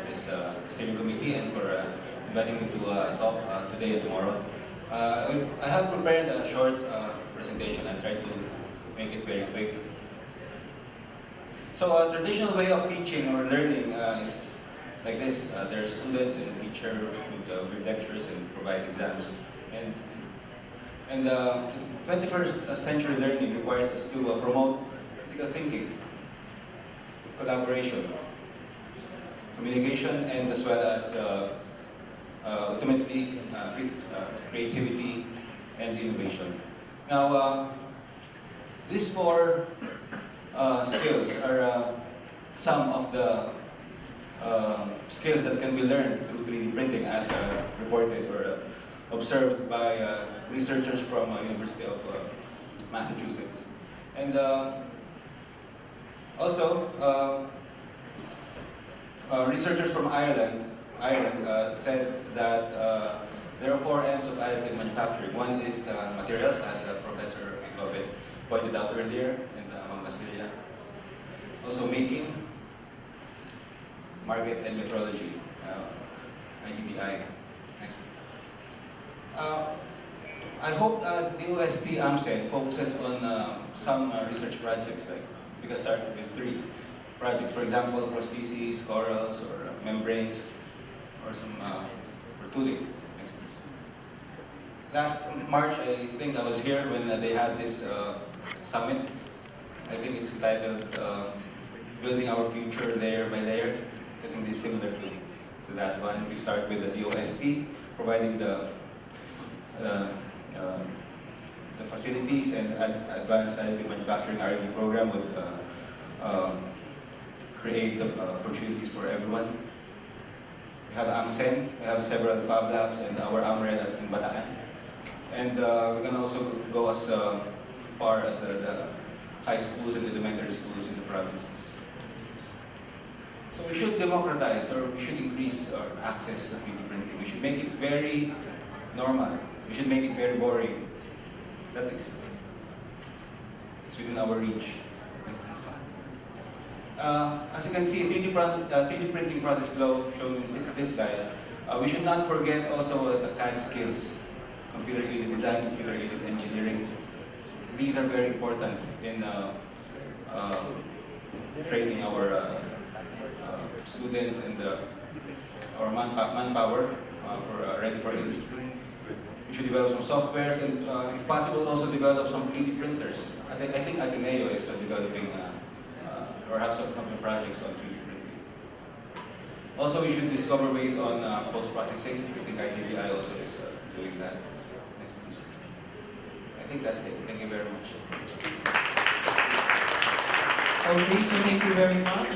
this steering committee and for inviting me to talk today and tomorrow. I have prepared a short presentation. I'll try to make it very quick. So a traditional way of teaching or learning is like this. There are students and teacher with lectures and provide exams. And 21st century learning requires us to promote critical thinking, collaboration, communication, and as well as ultimately creativity and innovation. Now, these four skills are some of the skills that can be learned through 3D printing as reported or observed by researchers from University of Massachusetts. And also, researchers from Ireland said that there are 4 M's of additive manufacturing. One is materials, as Professor Lovett pointed out earlier, and Ma'am Basilia. Also making, market, and metrology, IDVI. Next please. I hope DOST AMCEN focuses on some research projects. Like we can start with 3 projects. For example, prostheses, corals, or membranes, or some for tooling. Next please. Last March, I think I was here when they had this summit. I think it's entitled Building Our Future Layer by Layer. I think this is similar to that one. We start with the DOST, providing the facilities and advanced additive manufacturing R&D program would create the opportunities for everyone. We have AMCEN, we have several fab labs, and our AMRED in Bataan. And we can also go as far as the high schools and elementary schools in the provinces. So we should democratize, or we should increase our access to 3D printing. We should make it very normal. We should make it very boring. That it's within our reach. As you can see, 3D printing process flow shown in this slide. We should not forget also the CAD skills, computer-aided design, computer-aided engineering. These are very important in training our students and our manpower ready for industry. We should develop some softwares and, if possible, also develop some 3D printers. I think Ateneo is developing or have some projects on 3D printing. Also, we should discover ways on post-processing. I think IDVI also is doing that. Next, please. I think that's it. Thank you very much. Okay, so thank you very much.